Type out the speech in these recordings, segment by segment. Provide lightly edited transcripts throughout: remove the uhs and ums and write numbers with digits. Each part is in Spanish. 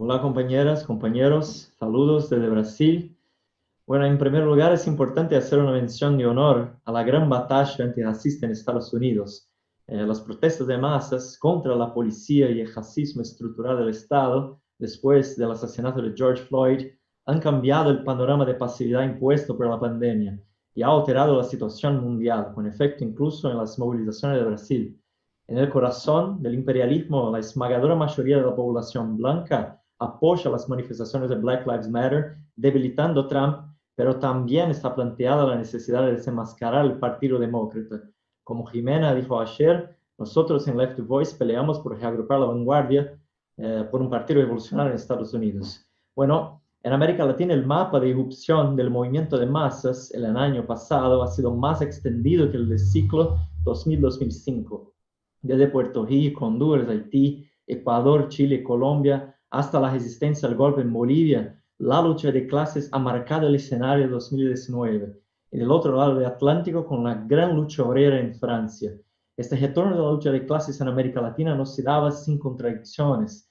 Hola compañeras, compañeros, saludos desde Brasil. Bueno, en primer lugar es importante hacer una mención de honor a la gran batalla antirracista en Estados Unidos. Las protestas de masas contra la policía y el racismo estructural del Estado después del asesinato de George Floyd han cambiado el panorama de pasividad impuesto por la pandemia y ha alterado la situación mundial, con efecto incluso en las movilizaciones de Brasil. En el corazón del imperialismo, la esmagadora mayoría de la población blanca apoya las manifestaciones de Black Lives Matter, debilitando Trump, pero también está planteada la necesidad de desenmascarar el Partido Demócrata. Como Jimena dijo ayer, nosotros en Left Voice peleamos por reagrupar la vanguardia por un partido revolucionario en Estados Unidos. Bueno, en América Latina el mapa de irrupción del movimiento de masas el año pasado ha sido más extendido que el del ciclo 2000-2005. Desde Puerto Rico, Honduras, Haití, Ecuador, Chile, Colombia, hasta la resistencia al golpe en Bolivia, la lucha de clases ha marcado el escenario de 2019. Y del otro lado del Atlántico, con la gran lucha obrera en Francia. Este retorno de la lucha de clases en América Latina no se daba sin contradicciones,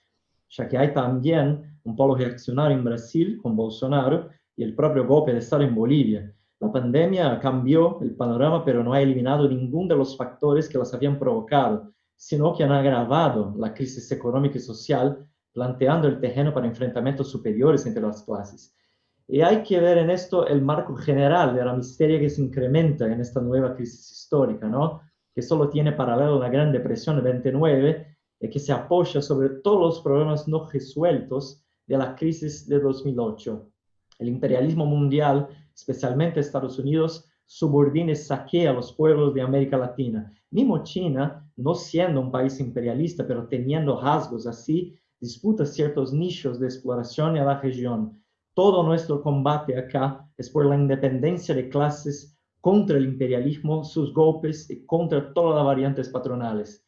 ya que hay también un polo reaccionario en Brasil con Bolsonaro y el propio golpe de Estado en Bolivia. La pandemia cambió el panorama, pero no ha eliminado ninguno de los factores que las habían provocado, sino que han agravado la crisis económica y social, planteando el terreno para enfrentamientos superiores entre las clases. Y hay que ver en esto el marco general de la miseria que se incrementa en esta nueva crisis histórica, ¿no? Que solo tiene paralelo la Gran Depresión de 29 y que se apoya sobre todos los problemas no resueltos de la crisis de 2008. El imperialismo mundial, especialmente Estados Unidos, subordina y saquea a los pueblos de América Latina. Mismo China, no siendo un país imperialista, pero teniendo rasgos así, disputa ciertos nichos de exploración en la región. Todo nuestro combate acá es por la independencia de clases contra el imperialismo, sus golpes y contra todas las variantes patronales.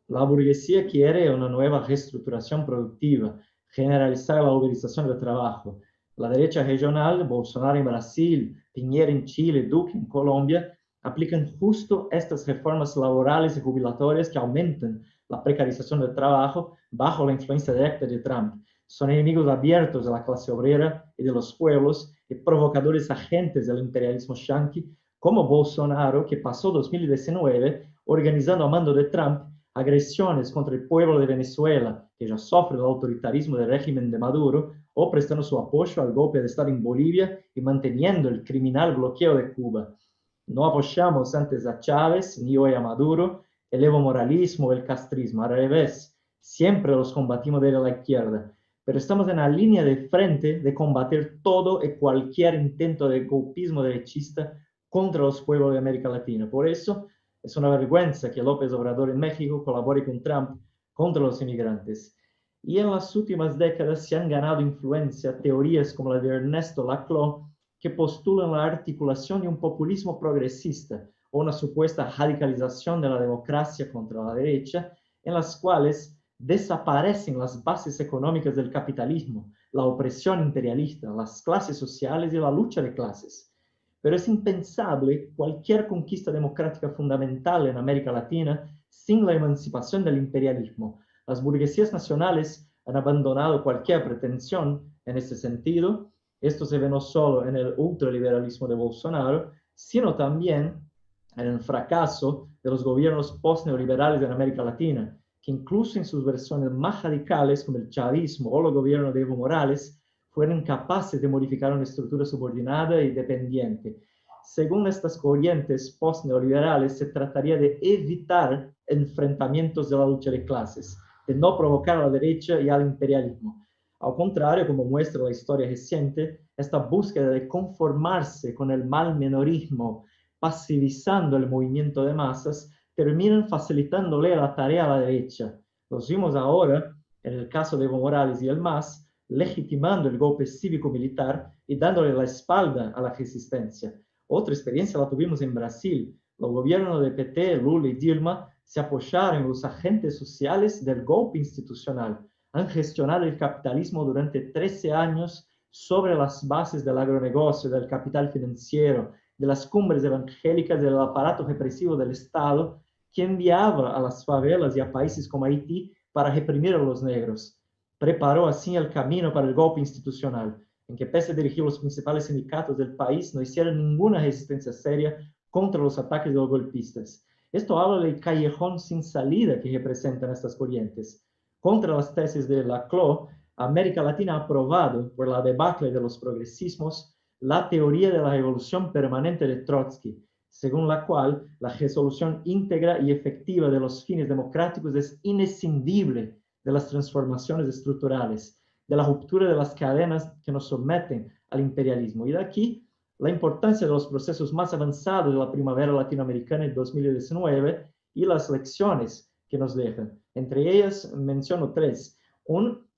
La burguesía quiere una nueva reestructuración productiva, generalizar la uberización del trabajo. La derecha regional, Bolsonaro en Brasil, Piñera en Chile, Duque en Colombia, aplican justo estas reformas laborales y jubilatorias que aumentan la precarización del trabajo bajo la influencia directa de Trump. Son enemigos abiertos de la clase obrera y de los pueblos y provocadores agentes del imperialismo yanqui, como Bolsonaro, que pasó 2019 organizando a mando de Trump agresiones contra el pueblo de Venezuela, que ya sufre del autoritarismo del régimen de Maduro, o prestando su apoyo al golpe de Estado en Bolivia y manteniendo el criminal bloqueo de Cuba. No apoyamos antes a Chávez ni hoy a Maduro, el evo moralismo o el castrismo, al revés, siempre los combatimos desde la izquierda, pero estamos en la línea de frente de combatir todo y cualquier intento de golpismo derechista contra los pueblos de América Latina. Por eso es una vergüenza que López Obrador en México colabore con Trump contra los inmigrantes. Y en las últimas décadas se han ganado influencia teorías como la de Ernesto Laclau, que postulan la articulación de un populismo progresista o una supuesta radicalización de la democracia contra la derecha, en las cuales desaparecen las bases económicas del capitalismo, la opresión imperialista, las clases sociales y la lucha de clases. Pero es impensable cualquier conquista democrática fundamental en América Latina sin la emancipación del imperialismo. Las burguesías nacionales han abandonado cualquier pretensión en ese sentido. Esto se ve no solo en el ultraliberalismo de Bolsonaro, sino también en el fracaso de los gobiernos post-neoliberales en América Latina, que incluso en sus versiones más radicales, como el chavismo o el gobierno de Evo Morales, fueron incapaces de modificar una estructura subordinada y dependiente. Según estas corrientes post-neoliberales, se trataría de evitar enfrentamientos de la lucha de clases, de no provocar a la derecha y al imperialismo. Al contrario, como muestra la historia reciente, esta búsqueda de conformarse con el mal menorismo, pasivizando el movimiento de masas, terminan facilitándole la tarea a la derecha. Los vimos ahora en el caso de Evo Morales y el MAS, legitimando el golpe cívico-militar y dándole la espalda a la resistencia. Otra experiencia la tuvimos en Brasil. Los gobiernos de PT, Lula y Dilma se apoyaron en los agentes sociales del golpe institucional. Han gestionado el capitalismo durante 13 años sobre las bases del agronegocio, del capital financiero, de las cumbres evangélicas del aparato represivo del Estado, que enviaba a las favelas y a países como Haití para reprimir a los negros. preparó así el camino para el golpe institucional, en que pese a dirigir los principales sindicatos del país, no hicieron ninguna resistencia seria contra los ataques de los golpistas. Esto habla del callejón sin salida que representan estas corrientes. Contra las tesis de Laclau, América Latina ha aprobado, por la debacle de los progresismos, la teoría de la revolución permanente de Trotsky, según la cual la resolución íntegra y efectiva de los fines democráticos es inescindible de las transformaciones estructurales, de la ruptura de las cadenas que nos someten al imperialismo. Y de aquí la importancia de los procesos más avanzados de la primavera latinoamericana en 2019 y las lecciones que nos dejan. Entre ellas menciono tres.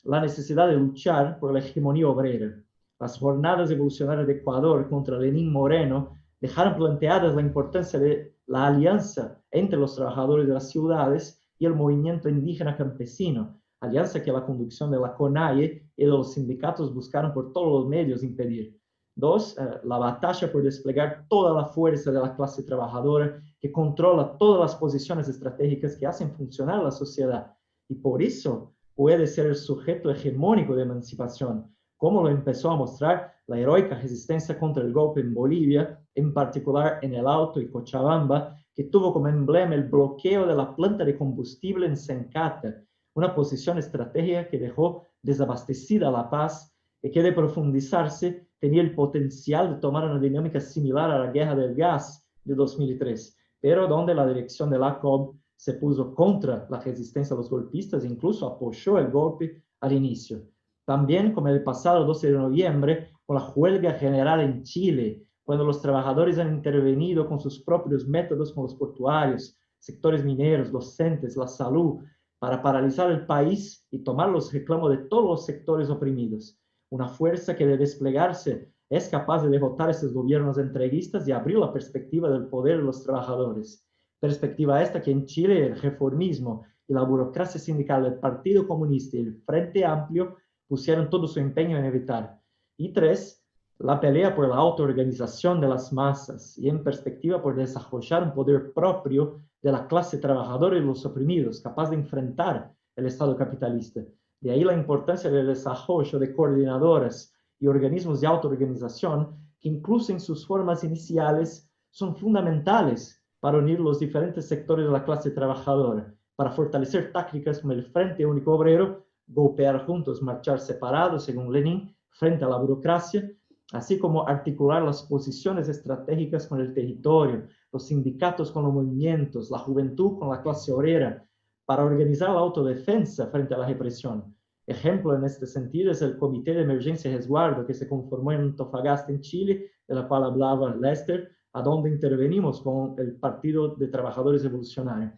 La necesidad de luchar por la hegemonía obrera. Las jornadas revolucionarias de Ecuador contra Lenín Moreno dejaron planteadas la importancia de la alianza entre los trabajadores de las ciudades y el movimiento indígena campesino, alianza que la conducción de la CONAIE y de los sindicatos buscaron por todos los medios impedir. Dos, la batalla por desplegar toda la fuerza de la clase trabajadora que controla todas las posiciones estratégicas que hacen funcionar la sociedad y por eso puede ser el sujeto hegemónico de emancipación, como lo empezó a mostrar la heroica resistencia contra el golpe en Bolivia, en particular en El Alto y Cochabamba, que tuvo como emblema el bloqueo de la planta de combustible en Sencata, una posición estratégica que dejó desabastecida La Paz y que de profundizarse tenía el potencial de tomar una dinámica similar a la guerra del gas de 2003, pero donde la dirección de la COB se puso contra la resistencia a los golpistas e incluso apoyó el golpe al inicio. También, como el pasado 12 de noviembre, con la huelga general en Chile, cuando los trabajadores han intervenido con sus propios métodos con los portuarios, sectores mineros, docentes, la salud, para paralizar el país y tomar los reclamos de todos los sectores oprimidos. Una fuerza que de desplegarse es capaz de derrotar a estos gobiernos entreguistas y abrir la perspectiva del poder de los trabajadores. Perspectiva esta que en Chile el reformismo y la burocracia sindical del Partido Comunista y el Frente Amplio pusieron todo su empeño en evitar. Y tres, la pelea por la autoorganización de las masas y en perspectiva por desarrollar un poder propio de la clase trabajadora y los oprimidos, capaz de enfrentar el Estado capitalista. De ahí la importancia del desarrollo de coordinadoras y organismos de autoorganización que incluso en sus formas iniciales son fundamentales para unir los diferentes sectores de la clase trabajadora, para fortalecer tácticas como el Frente Único Obrero, golpear juntos, marchar separados, según Lenin, frente a la burocracia, así como articular las posiciones estratégicas con el territorio, los sindicatos con los movimientos, la juventud con la clase obrera, para organizar la autodefensa frente a la represión. Ejemplo en este sentido es el Comité de Emergencia y Resguardo que se conformó en Antofagasta, en Chile, de la cual hablaba Lester, a donde intervenimos con el Partido de Trabajadores Revolucionarios.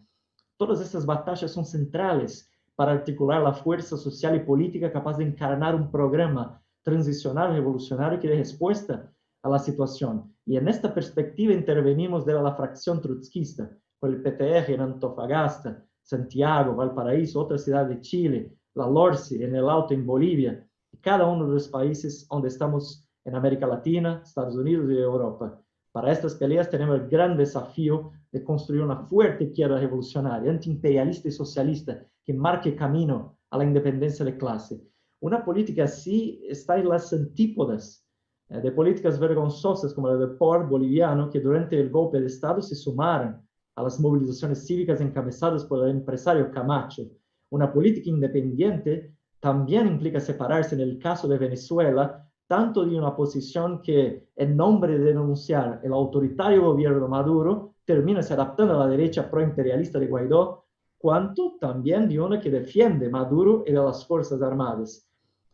Todas estas batallas son centrales para articular la fuerza social y política capaz de encarnar un programa transicional revolucionario que dé respuesta a la situación. Y en esta perspectiva intervenimos de la fracción trotskista, con el PTR en Antofagasta, Santiago, Valparaíso, otras ciudades de Chile, la LORCI en El Alto en Bolivia, y cada uno de los países donde estamos en América Latina, Estados Unidos y Europa. Para estas peleas tenemos el gran desafío de construir una fuerte izquierda revolucionaria, antiimperialista y socialista, que marque camino a la independencia de clase. Una política así está en las antípodas de políticas vergonzosas como la del POR boliviano, que durante el golpe de Estado se sumaron a las movilizaciones cívicas encabezadas por el empresario Camacho. Una política independiente también implica separarse, en el caso de Venezuela, tanto de una posición que, en nombre de denunciar el autoritario gobierno de Maduro, termina se adaptando a la derecha proimperialista de Guaidó, cuanto también de una que defiende Maduro y de las Fuerzas Armadas.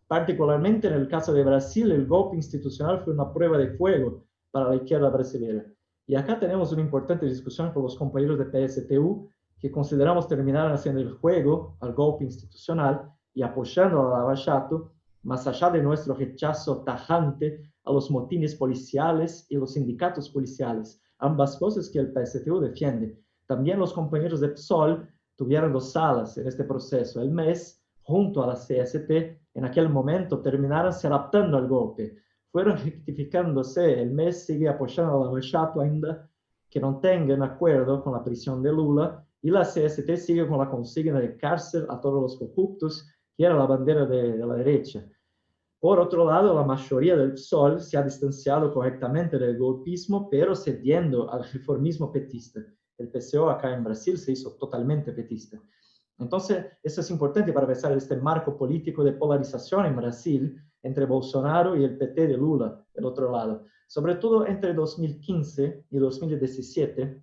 Particularmente en el caso de Brasil, el golpe institucional fue una prueba de fuego para la izquierda brasileña. Y acá tenemos una importante discusión con los compañeros de PSTU, que consideramos terminar haciendo el juego al golpe institucional y apoyando a Lava Jato, más allá de nuestro rechazo tajante a los motines policiales y los sindicatos policiales, ambas cosas que el PSTU defiende. También los compañeros de PSOL tuvieron dos salas en este proceso. El MES, junto a la CST, en aquel momento terminaron se adaptando al golpe. Fueron rectificándose. El MES sigue apoyando a Lava Jato ainda que no tengan acuerdo con la prisión de Lula, y la CST sigue con la consigna de cárcel a todos los corruptos que era la bandera de la derecha. Por otro lado, la mayoría del PSOL se ha distanciado correctamente del golpismo, pero cediendo al reformismo petista. El PSOE acá en Brasil se hizo totalmente petista. Entonces, eso es importante para pensar este marco político de polarización en Brasil entre Bolsonaro y el PT de Lula, del otro lado. Sobre todo entre 2015 y 2017,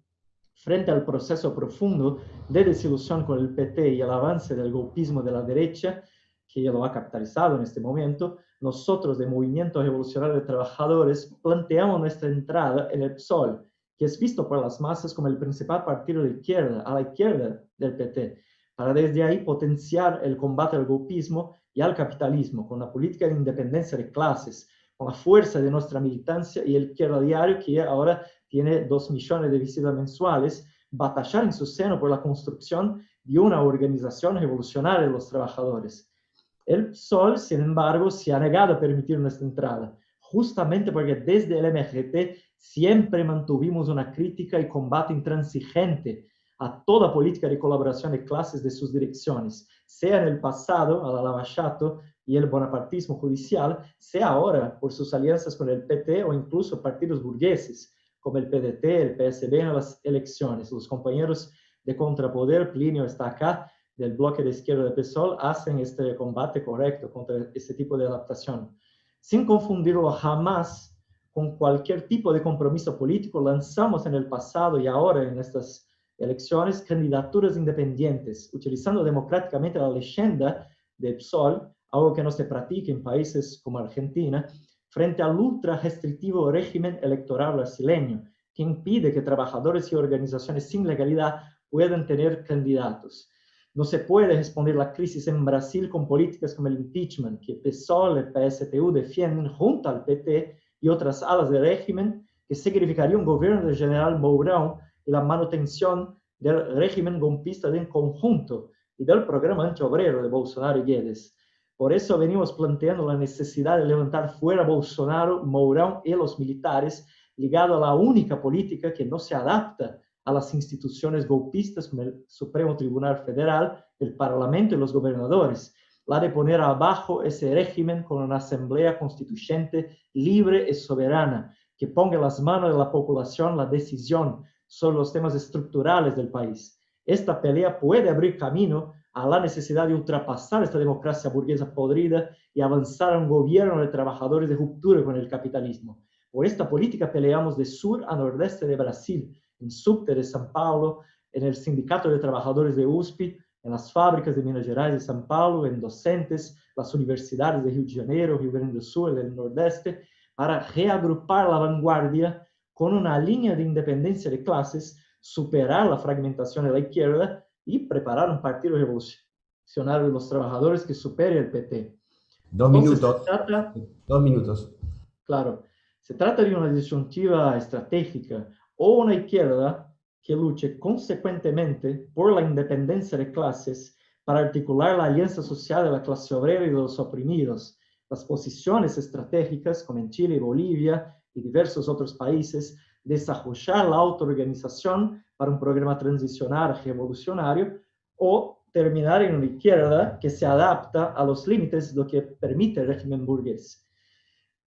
frente al proceso profundo de desilusión con el PT y el avance del golpismo de la derecha, que ya lo ha capitalizado en este momento, nosotros de Movimiento Revolucionario de Trabajadores planteamos nuestra entrada en el PSOL, que es visto por las masas como el principal partido de izquierda, a la izquierda del PT, para desde ahí potenciar el combate al golpismo y al capitalismo, con la política de independencia de clases, con la fuerza de nuestra militancia y el Izquierda Diario, que ahora tiene 2 millones de visitas mensuales, batallar en su seno por la construcción de una organización revolucionaria de los trabajadores. El PSOL, sin embargo, se ha negado a permitir nuestra entrada, justamente porque desde el MGT siempre mantuvimos una crítica y combate intransigente a toda política de colaboración de clases de sus direcciones, sea en el pasado, a la Lava Jato y el bonapartismo judicial, sea ahora por sus alianzas con el PT o incluso partidos burgueses, como el PDT, el PSB en las elecciones. Los compañeros de contrapoder, Plinio está acá, del bloque de izquierda de PSOL, hacen este combate correcto contra este tipo de adaptación. Sin confundirlo jamás con cualquier tipo de compromiso político, lanzamos en el pasado y ahora en estas elecciones candidaturas independientes, utilizando democráticamente la leyenda del PSOL, algo que no se practica en países como Argentina, frente al ultra restrictivo régimen electoral brasileño, que impide que trabajadores y organizaciones sin legalidad puedan tener candidatos. No se puede responder la crisis en Brasil con políticas como el impeachment, que PSOL y PSTU defienden junto al PT y otras alas del régimen, que significaría un gobierno del general Mourão y la manutención del régimen golpista en conjunto y del programa antiobrero de Bolsonaro y Guedes. Por eso venimos planteando la necesidad de levantar fuera Bolsonaro, Mourão y los militares, ligado a la única política que no se adapta a las instituciones golpistas como el Supremo Tribunal Federal, el Parlamento y los gobernadores, la de poner abajo ese régimen con una asamblea constituyente libre y soberana, que ponga en las manos de la población la decisión sobre los temas estructurales del país. Esta pelea puede abrir camino a la necesidad de ultrapasar esta democracia burguesa podrida y avanzar a un gobierno de trabajadores de ruptura con el capitalismo. Por esta política peleamos de sur a nordeste de Brasil, en Subte de São Paulo, en el Sindicato de Trabajadores de USP, en las fábricas de Minas Gerais y São Paulo, en docentes, las universidades de Rio de Janeiro, Rio Grande do Sul y del Nordeste, para reagrupar la vanguardia con una línea de independencia de clases, superar la fragmentación de la izquierda y preparar un partido revolucionario de los trabajadores que supere el PT. Dos Entonces, minutos. 2 minutos. Claro, se trata de una disyuntiva estratégica o una izquierda que luche consecuentemente por la independencia de clases para articular la alianza social de la clase obrera y de los oprimidos, las posiciones estratégicas, como en Chile y Bolivia y diversos otros países, desarrollar la autoorganización para un programa transicional revolucionario o terminar en una izquierda que se adapta a los límites de lo que permite el régimen burgués.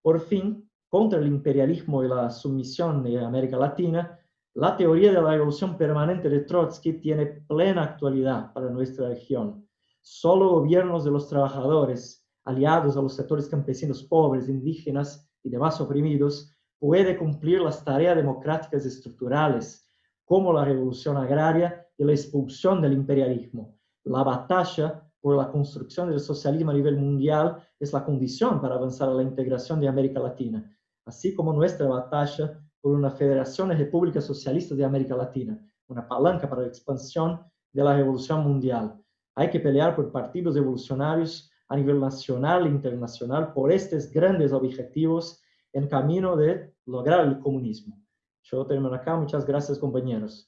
Por fin, contra el imperialismo y la sumisión de América Latina, la teoría de la revolución permanente de Trotsky tiene plena actualidad para nuestra región. Solo gobiernos de los trabajadores, aliados a los sectores campesinos pobres, indígenas y demás oprimidos, puede cumplir las tareas democráticas estructurales, como la revolución agraria y la expulsión del imperialismo. La batalla por la construcción del socialismo a nivel mundial es la condición para avanzar a la integración de América Latina, así como nuestra batalla por una federación de repúblicas socialistas de América Latina, una palanca para la expansión de la revolución mundial. Hay que pelear por partidos revolucionarios a nivel nacional e internacional por estos grandes objetivos en camino de lograr el comunismo. Yo termino acá. Muchas gracias, compañeros.